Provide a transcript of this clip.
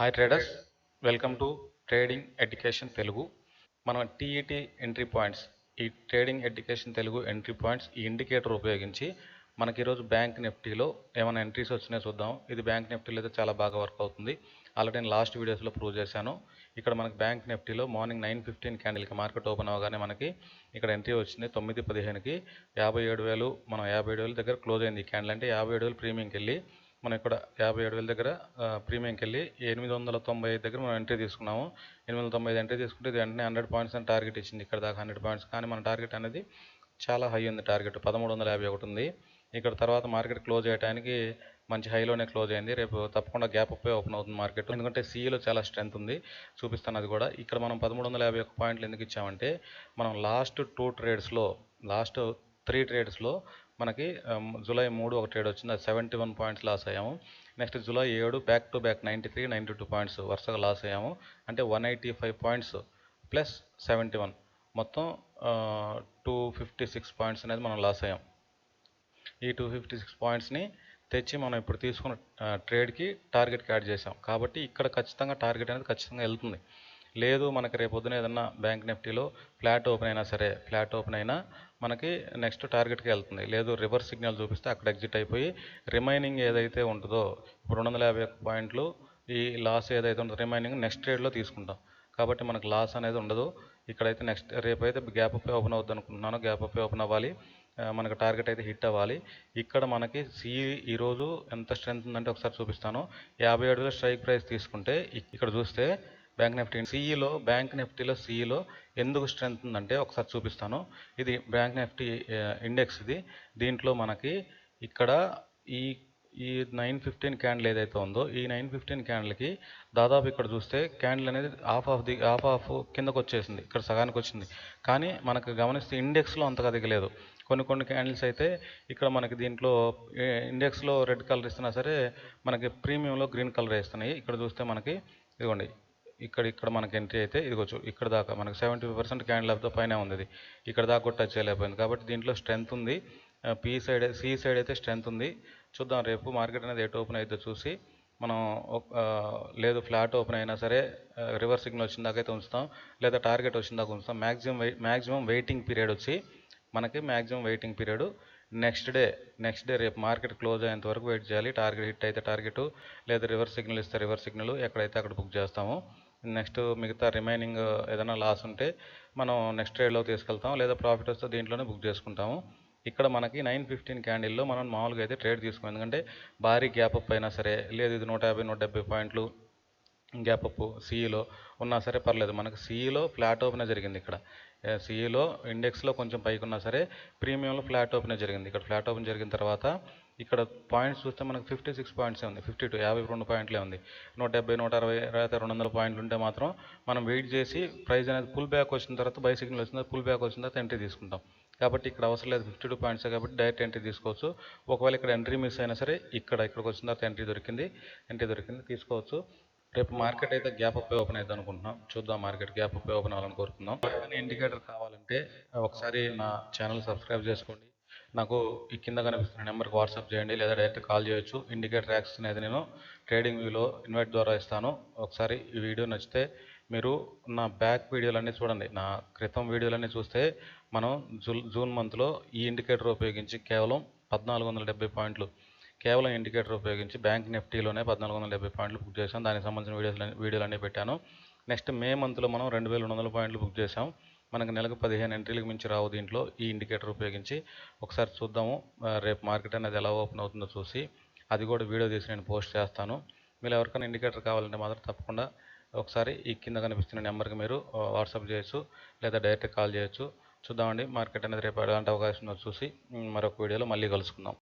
Hi traders, welcome to trading education Telugu. మనం TET entry points, ఈ trading education Telugu entry points ఈ indicator ఉపయోగించి మనకి ఈరోజు బ్యాంక్ నిఫ్టీలో ఏమైనా ఎంట్రీస్ వచ్చినాయో చూద్దాం. ఇది బ్యాంక్ నిఫ్టీలో అయితే చాలా బాగా వర్క్ అవుతుంది. ఆల్రెడీ నేను లాస్ట్ వీడియోస్లో ప్రూవ్ చేశాను. ఇక్కడ మనకి బ్యాంక్ నిఫ్టీలో మార్నింగ్ 9:15 క్యాండిల్కి మార్కెట్ ఓపెన్ అవ్వగానే మనకి ఇక్కడ ఎంట్రీ వచ్చింది. 9:15కి 57,000, మనం 57,000 దగ్గర క్లోజ్ అయింది. ఈ క్యాండిల్ అంటే 57,000 ప్రీమియంకి వెళ్ళి మనం ఇక్కడ 57,000 దగ్గర ప్రీమియంకి వెళ్ళి 895 దగ్గర మనం ఎంట్రీ తీసుకున్నాము. 895 ఎంట్రీ తీసుకుంటే ఇది వెంటనే 100 పాయింట్స్ అని టార్గెట్ ఇచ్చింది. ఇక్కడ దాకా 100 పాయింట్స్, కానీ మన టార్గెట్ అనేది చాలా హై ఉంది. టార్గెట్ 1351 ఉంది. ఇక్కడ తర్వాత మార్కెట్ క్లోజ్ చేయడానికి మంచి హైలోనే క్లోజ్ అయింది. రేపు తప్పకుండా గ్యాప్ అప్ ఓపెన్ అవుతుంది మార్కెట్, ఎందుకంటే సిఈలో చాలా స్ట్రెంత్ ఉంది. చూపిస్తాను అది కూడా. ఇక్కడ మనం 1351 పాయింట్లు ఎందుకు ఇచ్చామంటే మనం లాస్ట్ 3 ట్రేడ్స్లో మనకి జూలై 3 ఒక ట్రేడ్ వచ్చింది, అది 71 పాయింట్స్ లాస్ అయ్యాము. Next July 7 back to back 93, 92 points వరుసగా లాస్ అయ్యాము. అంటే 185 పాయింట్స్ ప్లస్ 71 మొత్తం 256 పాయింట్స్ అనేది మనం లాస్ అయ్యాం. ఈ 256 పాయింట్స్ని తెచ్చి మనం ఇప్పుడు తీసుకున్న ట్రేడ్కి టార్గెట్కి యాడ్ చేసాం. కాబట్టి ఇక్కడ ఖచ్చితంగా టార్గెట్ అనేది ఖచ్చితంగా వెళ్తుంది. లేదు మనకి రేపు పొద్దున ఏదన్నా బ్యాంక్ నిఫ్టీలో ఫ్లాట్ ఓపెన్ అయినా సరే, ఫ్లాట్ ఓపెన్ అయినా మనకి నెక్స్ట్ టార్గెట్కి వెళ్తుంది. లేదు రివర్స్ సిగ్నల్ చూపిస్తే అక్కడ ఎగ్జిట్ అయిపోయి రిమైనింగ్ ఏదైతే ఉంటుందో, ఇప్పుడు 251 పాయింట్లు ఈ లాస్ ఏదైతే ఉంటుందో రిమైనింగ్ నెక్స్ట్ ట్రేడ్లో తీసుకుంటాం. కాబట్టి మనకు లాస్ అనేది ఉండదు. ఇక్కడైతే నెక్స్ట్ రేపైతే గ్యాప్ అప్ ఓపెన్ అవుద్ది అనుకుంటున్నాను. గ్యాప్ అప్ ఓపెన్ అవ్వాలి, మనకు టార్గెట్ అయితే హిట్ అవ్వాలి. ఇక్కడ మనకి ఈరోజు ఎంత స్ట్రెంత్ ఉందంటే ఒకసారి చూపిస్తాను. 57,000 స్ట్రైక్ ప్రైస్ తీసుకుంటే ఇక్కడ చూస్తే బ్యాంక్ నిఫ్టీలో సిఈలో ఎందుకు స్ట్రెంత్ ఉందంటే ఒకసారి చూపిస్తాను. ఇది బ్యాంక్ నిఫ్టీ ఇండెక్స్. దీంట్లో మనకి ఇక్కడ ఈ ఈ 9:15 క్యాండిల్ ఏదైతే ఉందో ఈ 9:15 క్యాండిల్కి దాదాపు ఇక్కడ చూస్తే క్యాండిల్ అనేది హాఫ్ కిందకు వచ్చేసింది, ఇక్కడ సగానికి వచ్చింది. కానీ మనకు గమనిస్తే ఇండెక్స్లో అంతగా దిగలేదు. కొన్ని క్యాండిల్స్ అయితే ఇక్కడ మనకి దీంట్లో ఇండెక్స్లో రెడ్ కలర్ ఇస్తున్నా సరే మనకి ప్రీమియంలో గ్రీన్ కలర్ వేస్తున్నాయి. ఇక్కడ చూస్తే మనకి ఇదిగోండి, ఇక్కడ మనకి ఎంట్రీ అయితే ఇదిగోచ్చు, ఇక్కడ దాకా మనకి 70% క్యాండిల్ ఆఫ్ ద పైన ఉంది. ఇది ఇక్కడ దాకా కూడా టచ్ చేయలేకపోయింది. కాబట్టి దీంట్లో స్ట్రెంత్ ఉంది. సి సైడ్ అయితే స్ట్రెంత్ ఉంది. చూద్దాం రేపు మార్కెట్ అనేది ఎటు ఓపెన్ అయితే చూసి మనం లేదు ఫ్లాట్ ఓపెన్ అయినా సరే రివర్స్ సిగ్నల్ వచ్చిన దాకా అయితే ఉంచుతాం, లేదా టార్గెట్ వచ్చిన దాకా ఉంచుతాం. మ్యాక్సిమం వెయిటింగ్ పీరియడ్ వచ్చి మనకి వెయిటింగ్ పీరియడ్ నెక్స్ట్ డే రేపు మార్కెట్ క్లోజ్ అయ్యేంత వరకు వెయిట్ చేయాలి. టార్గెట్ హిట్ అయితే టార్గెట్, లేదా రివర్స్ సిగ్నల్ ఇస్తే రివర్స్ సిగ్నల్, ఎక్కడైతే అక్కడ బుక్ చేస్తాము. నెక్స్ట్ మిగతా రిమైనింగ్ ఏదైనా లాస్ ఉంటే మనం నెక్స్ట్ ట్రేడ్లో తీసుకెళ్తాం, లేదా ప్రాఫిట్ వస్తే దీంట్లోనే బుక్ చేసుకుంటాము. ఇక్కడ మనకి 9:15 క్యాండిల్లో మనం మామూలుగా అయితే ట్రేడ్ తీసుకున్నాం, ఎందుకంటే భారీ గ్యాప్ అప్ అయినా సరే, లేదు ఇది 150-170 పాయింట్లు గ్యాప్ అప్ సిఈలో ఉన్నా సరే పర్లేదు. మనకు సిఈలో ఫ్లాట్ ఓపెనే జరిగింది. ఇక్కడ సిఈలో ఇండెక్స్లో కొంచెం పైకి ఉన్నా సరే ప్రీమియంలో ఫ్లాట్ ఓపెనే జరిగింది. ఇక్కడ ఫ్లాట్ ఓపెన్ జరిగిన తర్వాత ఇక్కడ పాయింట్స్ చూస్తే మనకు 56 పాయింట్సే ఉంది, 52 పాయింట్లే ఉంది. 170, 160 లేదా 200 పాయింట్లు ఉంటే మాత్రం మనం వెయిట్ చేసి ప్రైస్ అనేది పుల్ బ్యాక్ వచ్చిన తర్వాత బై సిగ్నల్ వచ్చిన తర్వాత పుల్ బ్యాక్ వచ్చిన తర్వాత ఎంట్రీ తీసుకుంటాం. కాబట్టి ఇక్కడ అవసరం లేదు, 52 పాయింట్సే కాబట్టి డైరెక్ట్ ఎంట్రీ తీసుకోవచ్చు. ఒకవేళ ఇక్కడ ఎంట్రీ మిస్ అయినా సరే ఇక్కడికి వచ్చిన తర్వాత ఎంట్రీ దొరికింది తీసుకోవచ్చు. రేపు మార్కెట్ అయితే గ్యాప్ అప్ ఓపెన్ అవుతుంది అనుకుంటున్నాం. చూద్దాం, మార్కెట్ గ్యాప్ అప్ ఓపెన్ అవ్వాలని కోరుకుందాం. ఇండికేటర్ కావాలంటే ఒకసారి నా ఛానల్ సబ్స్క్రైబ్ చేసుకోండి. నాకు ఈ కింద కనిపిస్తున్న నెంబర్కి వాట్సాప్ చేయండి, లేదా డైరెక్ట్ కాల్ చేయొచ్చు. ఇండికేటర్ యాక్సెస్ అనేది నేను ట్రేడింగ్ వ్యూలో ఇన్వైట్ ద్వారా ఇస్తాను. ఒకసారి ఈ వీడియో నచ్చితే మీరు నా బ్యాక్ వీడియోలన్నీ చూడండి. నా క్రితం వీడియోలన్నీ చూస్తే మనం జూన్ మంత్లో ఈ ఇండికేటర్ ఉపయోగించి కేవలం 1470 పాయింట్లు కేవలం ఇండికేటర్ ఉపయోగించి బ్యాంక్ నిఫ్టీలోనే 1470 పాయింట్లు బుక్ చేసాం. దానికి సంబంధించిన వీడియోలన్నీ పెట్టాను. నెక్స్ట్ మే మంత్లో మనం 2200 పాయింట్లు బుక్ చేసాం. మనకు నెలకు 15 ఎంట్రీలకు మించి రావు దీంట్లో ఈ ఇండికేటర్ ఉపయోగించి. ఒకసారి చూద్దాము రేపు మార్కెట్ అనేది ఎలా ఓపెన్ అవుతుందో చూసి, అది కూడా వీడియో తీసి నేను పోస్ట్ చేస్తాను. మీరు ఎవరికైనా ఇండికేటర్ కావాలంటే మాత్రం తప్పకుండా ఒకసారి ఈ కింద కనిపిస్తున్న నెంబర్కి మీరు వాట్సాప్ చేయొచ్చు, లేదా డైరెక్ట్ కాల్ చేయొచ్చు. చూద్దామండి మార్కెట్ అనేది రేపు ఎలాంటి అవకాశం ఉందో చూసి మరొక వీడియోలో మళ్ళీ కలుసుకుందాం.